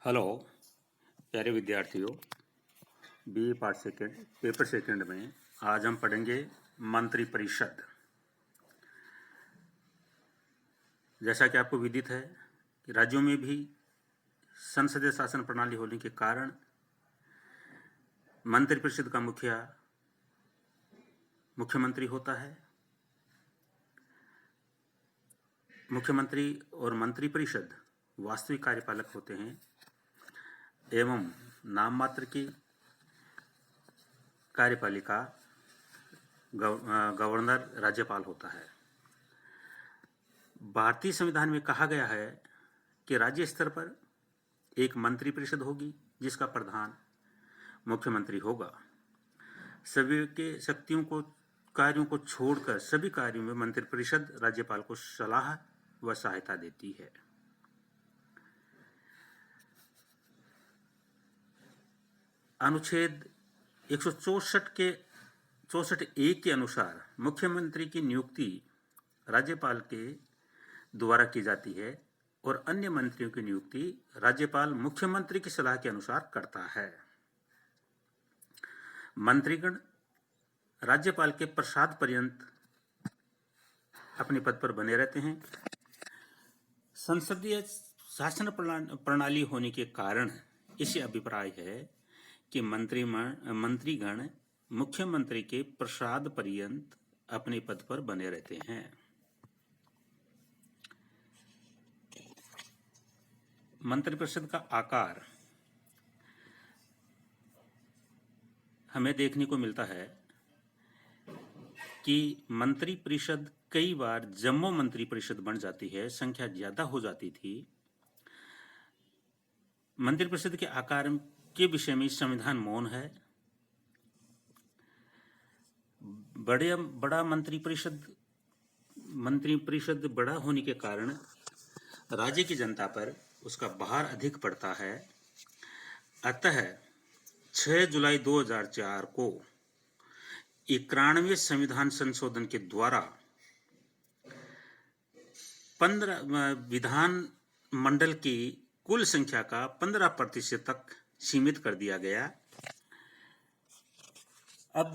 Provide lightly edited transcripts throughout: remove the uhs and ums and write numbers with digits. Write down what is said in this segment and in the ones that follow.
Hello प्यारे विद्यार्थियों, BA part second paper second में आज हम पढ़ेंगे मंत्रिपरिषद। जैसा कि आपको विदित है कि राज्यों में भी संसदीय शासन प्रणाली होने के कारण मंत्रिपरिषद का मुखिया मुख्यमंत्री होता है। मुख्यमंत्री और मंत्रिपरिषद वास्तविक कार्यपालक होते हैं एवं नाम मात्र की कार्यपालिका गवर्नर राज्यपाल होता है। भारतीय संविधान में कहा गया है कि राज्य स्तर पर एक मंत्रिपरिषद होगी जिसका प्रधान मुख्यमंत्री होगा। सभी के शक्तियों को कार्यों को छोड़कर सभी कार्यों में मंत्रिपरिषद राज्यपाल को सलाह व सहायता देती है। अनुच्छेद 164 के अनुसार मुख्यमंत्री की नियुक्ति राज्यपाल के द्वारा की जाती है और अन्य मंत्रियों की नियुक्ति राज्यपाल मुख्यमंत्री की सलाह के अनुसार करता है। मंत्रीगण राज्यपाल के प्रसाद पर्यंत अपने पद पर बने रहते हैं। संसदीय शासन प्रणाली होने के कारण इसे अभिप्राय है कि मंत्रीगण मुख्यमंत्री के प्रसाद पर्यंत अपने पद पर बने रहते हैं। मंत्रिपरिषद का आकार हमें देखने को मिलता है कि मंत्रिपरिषद कई बार जम्मू मंत्रिपरिषद बन जाती है, संख्या ज्यादा हो जाती थी। मंत्रिपरिषद के आकार के विषय में संविधान मौन है। बड़ा मंत्रिपरिषद बड़ा होने के कारण राज्य की जनता पर उसका भार अधिक पड़ता है। अतः 6 जुलाई 2004 को 91वें संविधान संशोधन के द्वारा 15 विधान मंडल की कुल संख्या का 15% तक सीमित कर दिया गया। अब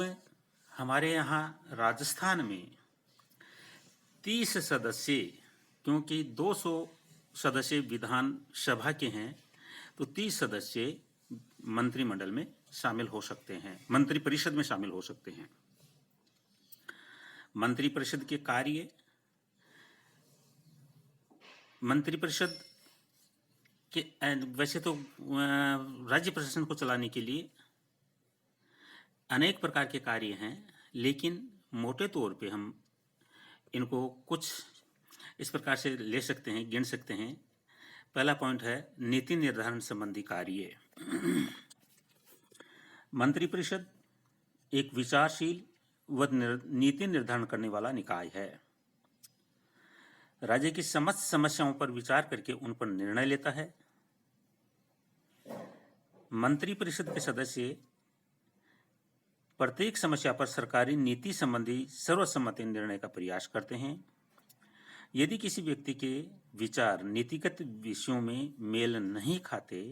हमारे यहाँ राजस्थान में 30 सदस्य, क्योंकि 200 सदस्य विधानसभा के हैं, तो 30 सदस्य मंत्रिमंडल में शामिल हो सकते हैं, मंत्रिपरिषद में शामिल हो सकते हैं। मंत्रिपरिषद के कार्य, मंत्रिपरिषद के वैसे तो राज्य प्रशासन को चलाने के लिए अनेक प्रकार के कार्य हैं, लेकिन मोटे तौर पे हम इनको कुछ इस प्रकार से ले सकते हैं, गिन सकते हैं। पहला पॉइंट है नीति निर्धारण संबंधी कार्य। मंत्रिपरिषद एक विचारशील व नीति निर्धारण करने वाला निकाय है। राज्य की समस्त समस्याओं पर विचार करके उन पर निर्णय लेता है। मंत्रिपरिषद के सदस्य प्रत्येक समस्या पर सरकारी नीति संबंधी सर्वसम्मति निर्णय का प्रयास करते हैं। यदि किसी व्यक्ति के विचार नीतिगत विषयों में मेल नहीं खाते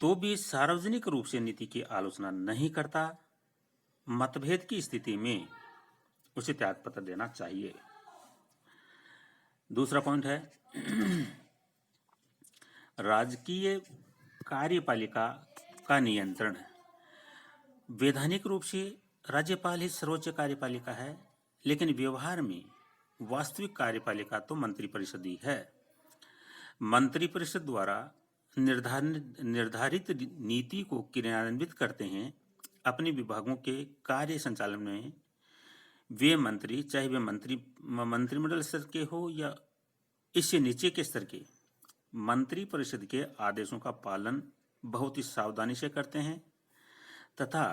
तो भी सार्वजनिक रूप से नीति की आलोचना नहीं करता। मतभेद की स्थिति में उसे त्यागपत्र देना चाहिए। दूसरा पॉइंट है राजकीय कार्यपालिका का नियंत्रण। वैधानिक रूप से राज्यपाल ही सर्वोच्च कार्यपालिका है, लेकिन व्यवहार में वास्तविक कार्यपालिका तो मंत्रिपरिषद ही है। मंत्रिपरिषद द्वारा निर्धारित नीति को क्रियान्वित करते हैं। अपने विभागों के कार्य संचालन में वे मंत्री, चाहे वे मंत्रिमंडल स्तर के हो या इससे नीचे के स्तर के, मंत्रिपरिषद के आदेशों का पालन बहुत ही सावधानी से करते हैं तथा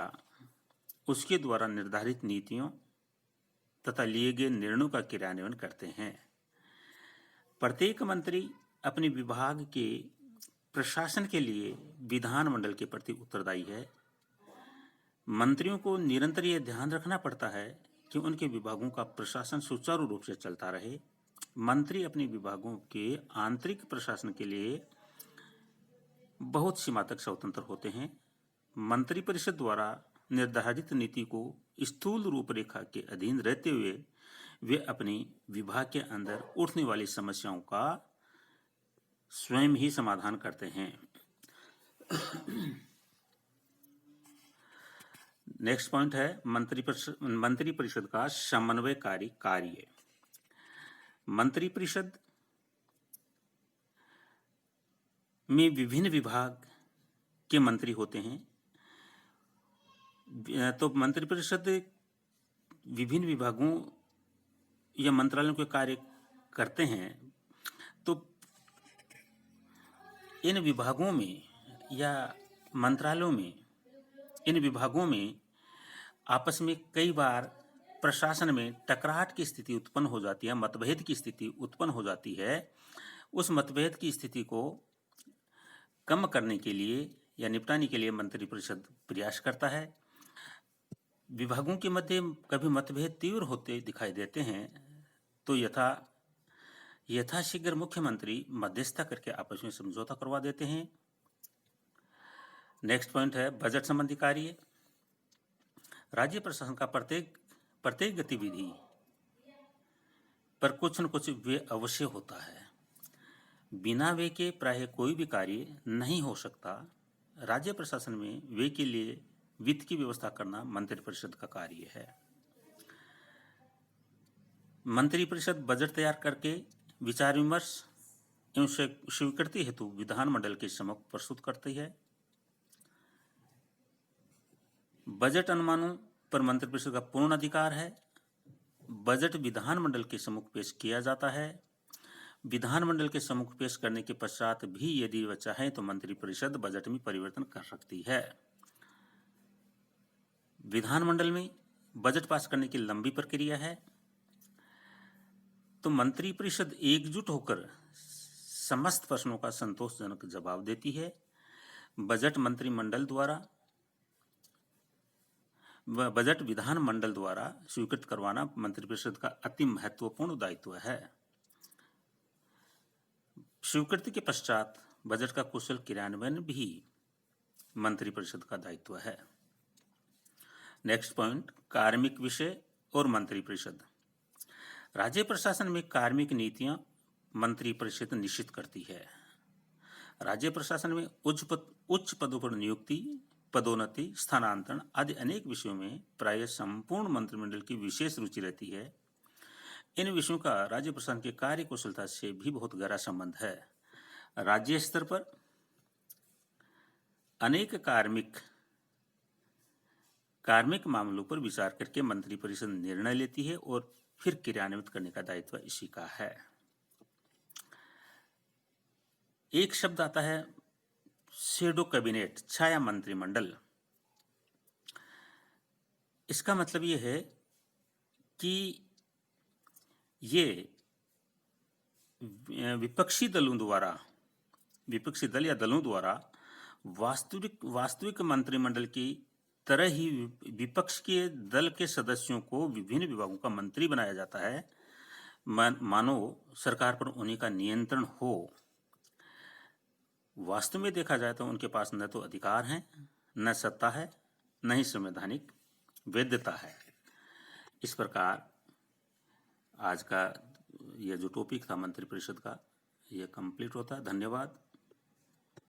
उसके द्वारा निर्धारित नीतियों तथा लिए गए निर्णयों का क्रियान्वयन करते हैं। प्रत्येक मंत्री अपने विभाग के प्रशासन के लिए विधानमंडल के प्रति उत्तरदायी है। मंत्रियों को निरंतर यह ध्यान रखना पड़ता है कि उनके विभागों का प्रशासन सुचारू रूप से चलता रहे। मंत्री अपने विभागों के आंतरिक प्रशासन के लिए बहुत सीमा तक स्वतंत्र होते हैं। मंत्रिपरिषद द्वारा निर्धारित नीति को स्थूल रूपरेखा के अधीन रहते हुए वे अपनी विभाग के अंदर उठने वाली समस्याओं का स्वयं ही समाधान करते हैं। नेक्स्ट पॉइंट है मंत्रिपरिषद का समन्वयकारी कार्य। मंत्रिपरिषद में विभिन्न विभाग के मंत्री होते हैं। तो मंत्रिपरिषद विभिन्न विभागों या मंत्रालयों के कार्य करते हैं। तो इन विभागों में या मंत्रालयों में, इन विभागों में आपस में कई बार प्रशासन में टकराहट की स्थिति उत्पन्न हो जाती है, मतभेद की स्थिति उत्पन्न हो जाती है। उस मतभेद की स्थिति को कम करने के लिए या निपटाने के लिए मंत्रिपरिषद प्रयास करता है। विभागों के मध्य कभी मतभेद तीव्र होते दिखाई देते हैं तो यथाशीघ्र मुख्यमंत्री मध्यस्थता करके आपस में समझौता करवा देते हैं। नेक्स्ट पॉइंट है बजट संबंधी कार्य। राज्य प्रशासन का प्रत्येक गतिविधि पर कुछ न कुछ व्यय अवश्य होता है। बिना व्यय के प्राय कोई भी कार्य नहीं हो सकता। राज्य प्रशासन में व्यय के लिए वित्त की व्यवस्था करना मंत्रिपरिषद का कार्य है। मंत्रिपरिषद बजट तैयार करके विचार विमर्श एवं स्वीकृति हेतु विधानमंडल के समक्ष प्रस्तुत करती है। बजट अनुमानों पर मंत्रिपरिषद का पूर्ण अधिकार है। बजट विधानमंडल के सम्मुख पेश किया जाता है। विधानमंडल के सम्मुख पेश करने के पश्चात भी यदि वह चाहे तो मंत्रिपरिषद बजट में परिवर्तन कर सकती है। विधानमंडल में बजट पास करने की लंबी प्रक्रिया है। तो मंत्रिपरिषद एकजुट होकर समस्त प्रश्नों का संतोषजनक जवाब देती है। बजट विधानमंडल द्वारा स्वीकृत करवाना मंत्रिपरिषद का अति महत्वपूर्ण दायित्व है। स्वीकृति के पश्चात बजट का कुशल क्रियान्वयन भी मंत्रिपरिषद का दायित्व है। नेक्स्ट पॉइंट कार्मिक विषय और मंत्रिपरिषद। राज्य प्रशासन में कार्मिक नीतियां मंत्रिपरिषद निश्चित करती है। राज्य प्रशासन में उच्च पदों पर नियुक्ति, पदोन्नति, स्थानांतरण आदि अनेक विषयों में प्राय संपूर्ण मंत्रिमंडल की विशेष रुचि रहती है। इन विषयों का राज्य प्रशासन के कार्य कुशलता से भी बहुत गहरा संबंध है। राज्य स्तर पर अनेक कार्मिक मामलों पर विचार करके मंत्रिपरिषद निर्णय लेती है और फिर क्रियान्वित करने का दायित्व इसी का है। एक शब्द आता है शैडो कैबिनेट, छाया मंत्रिमंडल। इसका मतलब यह है कि ये विपक्षी दल या दलों द्वारा वास्तविक मंत्रिमंडल की तरह ही विपक्ष के दल के सदस्यों को विभिन्न विभागों का मंत्री बनाया जाता है, मानो सरकार पर उन्हीं का नियंत्रण हो। वास्तव में देखा जाए तो उनके पास न तो अधिकार हैं, न सत्ता है, न ही संवैधानिक वैधता है। इस प्रकार आज का यह जो टॉपिक था मंत्रिपरिषद का, यह कंप्लीट होता है। धन्यवाद।